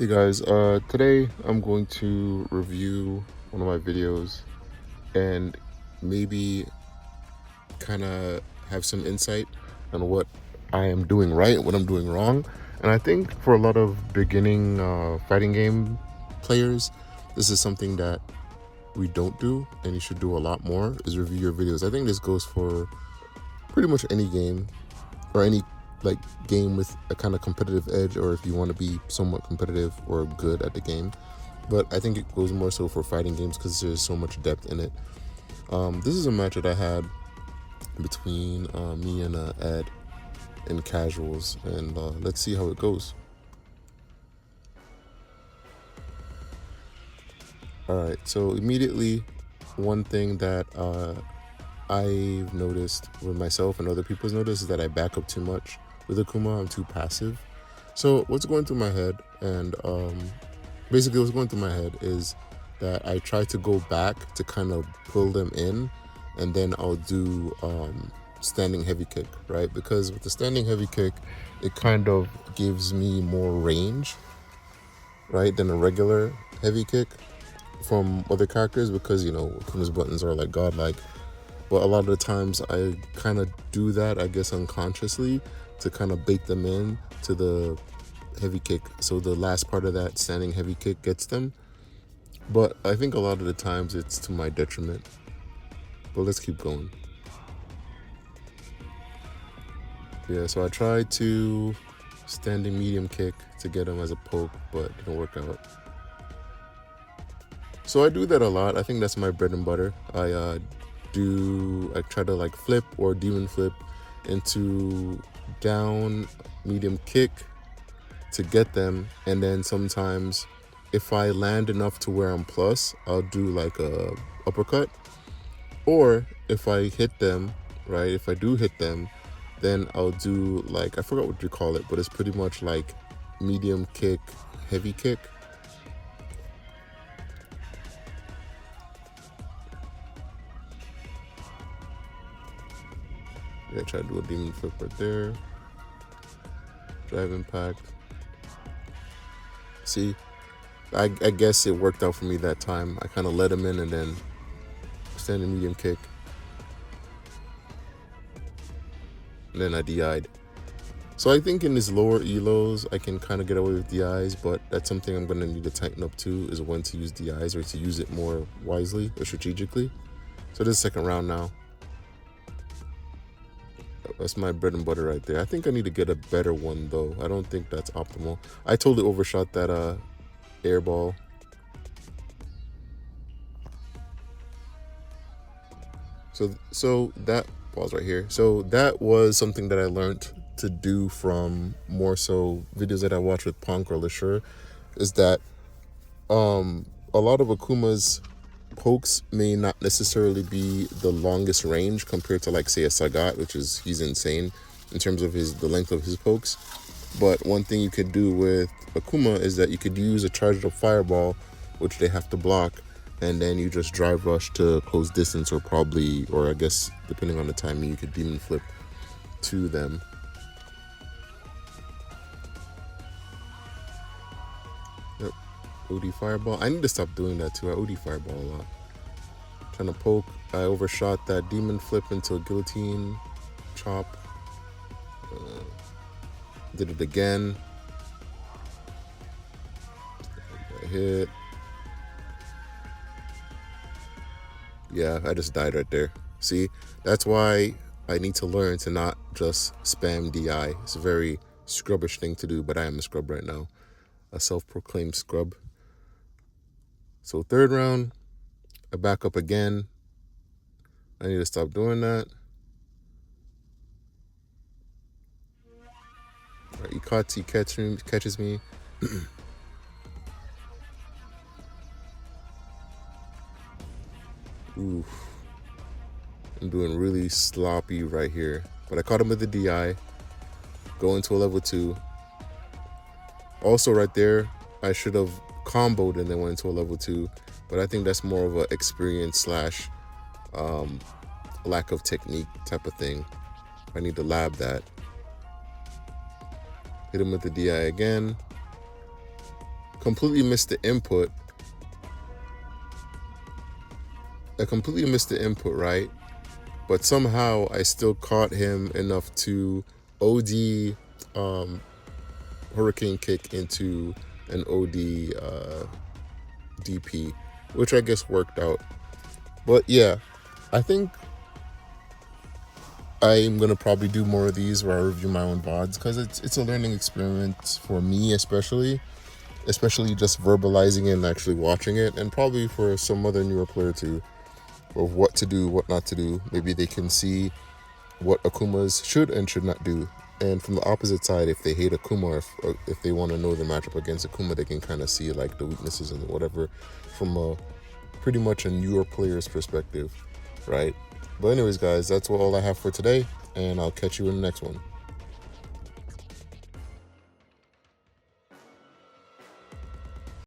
Hey guys, today I'm going to review one of my videos and maybe kind of have some insight on what I am doing right, what I'm doing wrong. And I think for a lot of beginning fighting game players, this is something that we don't do and you should do a lot more, is review your videos. I think this goes for pretty much any game or any like game with a kind of competitive edge, or if you want to be somewhat competitive or good at the game. But I think it goes more so for fighting games because there's so much depth in it. This is a match that I had between me and Ed in casuals, and let's see how it goes. All right, so immediately, one thing that I've noticed with myself and other people's noticed is that I back up too much with Akuma. I'm too passive. So what's going through my head, and basically what's going through my head is that I try to go back to kind of pull them in, and then I'll do standing heavy kick, right? Because with the standing heavy kick, it kind of gives me more range, right, than a regular heavy kick from other characters, because Akuma's buttons are like godlike. But a lot of the times I kind of do that, I guess unconsciously, to kind of bait them in to the heavy kick. So the last part of that standing heavy kick gets them. But I think a lot of the times it's to my detriment. But let's keep going. Yeah, so I tried to standing medium kick to get him as a poke, but it didn't work out. So I do that a lot. I think that's my bread and butter. I try to like flip or demon flip into down medium kick to get them, and then sometimes if I land enough to where I'm plus, I'll do like a uppercut. Or if I hit them, right, if I do hit them, then I'll do like, I forgot what you call it, but it's pretty much like medium kick, heavy kick. Yeah, try to do a demon flip right there. Drive impact. See, I guess it worked out for me that time. I kind of let him in and then standing medium kick. And then I DI'd. So I think in these lower elos, I can kind of get away with DIs, but that's something I'm going to need to tighten up too, is when to use DIs or to use it more wisely or strategically. So this is second round now. That's my bread and butter right there. I think I need to get a better one though. I don't think that's optimal. I totally overshot that air ball. So that pause right here. So that was something that I learned to do from more so videos that I watch with Punk or Lashur, is that a lot of Akuma's pokes may not necessarily be the longest range compared to like say a Sagat, which is, he's insane in terms of the length of his pokes. But one thing you could do with Akuma is that you could use a charged up fireball, which they have to block, and then you just drive rush to close distance, or I guess depending on the timing, you could demon flip to them. Yep. OD fireball. I need to stop doing that too. I OD fireball a lot. Trying to poke. I overshot that demon flip into a guillotine chop. Did it again. I hit. Yeah, I just died right there. See, that's why I need to learn to not just spam DI. It's a very scrubbish thing to do, but I am a scrub right now. A self-proclaimed scrub. So third round, I back up again. I need to stop doing that. Right, Ikati catches me. Oof. I'm doing really sloppy right here. But I caught him with the DI. Go into a level 2. Also right there, I should have comboed and then went into a level 2. But I think that's more of an experience slash lack of technique type of thing. I need to lab that. Hit him with the DI again. completely missed the input. I completely missed the input, right? But somehow I still caught him enough to OD Hurricane Kick into an OD DP, which I guess worked out. But yeah, I think I'm gonna probably do more of these where I review my own VODs, because it's a learning experience for me, especially just verbalizing it and actually watching it, and probably for some other newer player too, of what to do, what not to do. Maybe they can see what Akumas should and should not do. And from the opposite side, if they hate Akuma, if they want to know the matchup against Akuma, they can kind of see like the weaknesses and whatever from a pretty much a newer player's perspective, right? But anyways, guys, that's all I have for today, and I'll catch you in the next one.